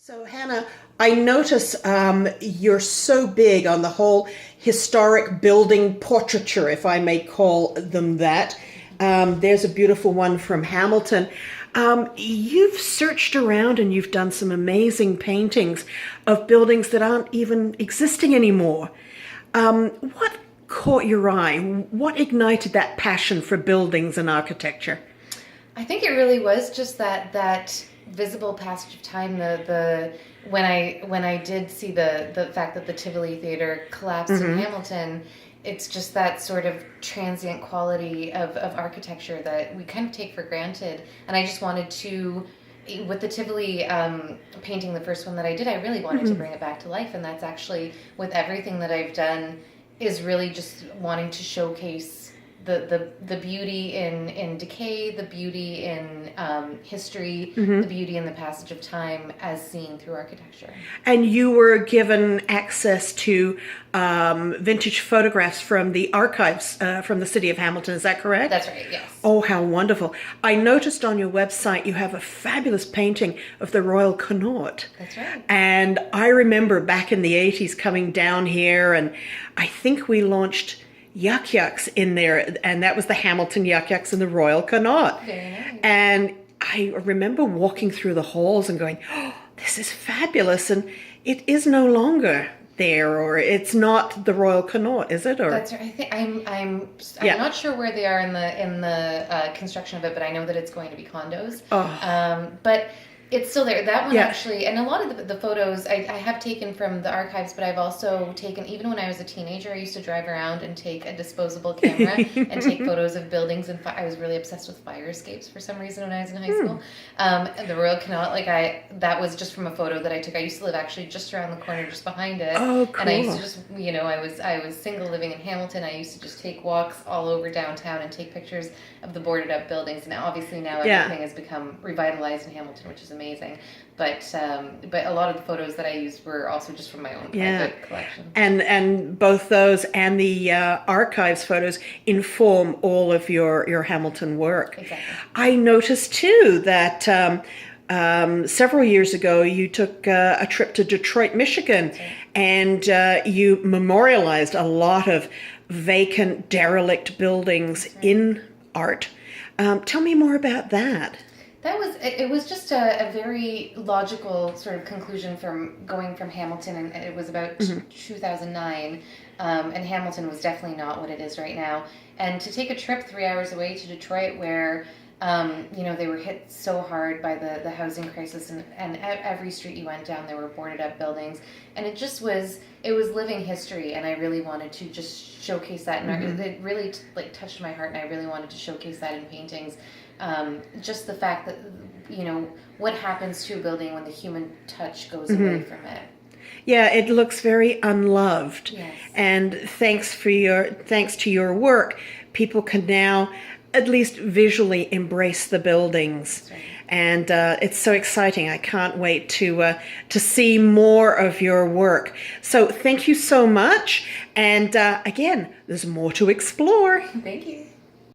So Hannah, I notice you're so big on the whole historic building portraiture, if I may call them that. There's a beautiful one from Hamilton. You've searched around and you've done some amazing paintings of buildings that aren't even existing anymore. What caught your eye? What ignited that passion for buildings and architecture? I think it really was just that visible passage of time. The when I did see the fact that the Tivoli Theater collapsed in Hamilton, it's just that sort of transient quality of architecture that we kind of take for granted. And I just wanted to, with the Tivoli painting, the first one that I did, I really wanted to bring it back to life. And that's actually, with everything that I've done, is really just wanting to showcase the beauty in decay, the beauty in history, the beauty in the passage of time as seen through architecture. And you were given access to vintage photographs from the archives from the city of Hamilton, is that correct? That's right, yes. Oh, how wonderful. I noticed on your website you have a fabulous painting of the Royal Connaught. That's right. And I remember back in the 80s coming down here, and I think we launched Yuck Yucks in there, and that was the Hamilton Yuck Yucks and the Royal Connaught. Very nice. And I remember walking through the halls and going, oh, this is fabulous, and it is no longer there, or it's not the Royal Connaught, is it? Or that's right. I think I'm not sure where they are in the construction of it, but I know that it's going to be condos. But it's still there. That one actually, and a lot of the photos I have taken from the archives, but I've also taken, even when I was a teenager, I used to drive around and take a disposable camera and take photos of buildings. And I was really obsessed with fire escapes for some reason when I was in high school. And the Royal Connaught, that was just from a photo that I took. I used to live actually just around the corner, just behind it. Oh, cool. And I used to just, I was single living in Hamilton. I used to just take walks all over downtown and take pictures of the boarded up buildings. Now, obviously, everything has become revitalized in Hamilton, which is amazing. But a lot of the photos that I used were also just from my own private collection. And both those and the archives photos inform all of your Hamilton work. Exactly. I noticed too that several years ago you took a trip to Detroit, Michigan, and you memorialized a lot of vacant, derelict buildings in art. Tell me more about that. It was just a very logical sort of conclusion from going from Hamilton, and it was about 2009, and Hamilton was definitely not what it is right now. And to take a trip 3 hours away to Detroit where, they were hit so hard by the housing crisis, and every street you went down, there were boarded up buildings, and it was living history, and I really wanted to just showcase that, and it really touched my heart, and I really wanted to showcase that in paintings. Just the fact that, what happens to a building when the human touch goes away from it. Yeah, it looks very unloved. Yes. And thanks to your work, people can now at least visually embrace the buildings. Right. And it's so exciting. I can't wait to see more of your work. So thank you so much. And again, there's more to explore. Thank you.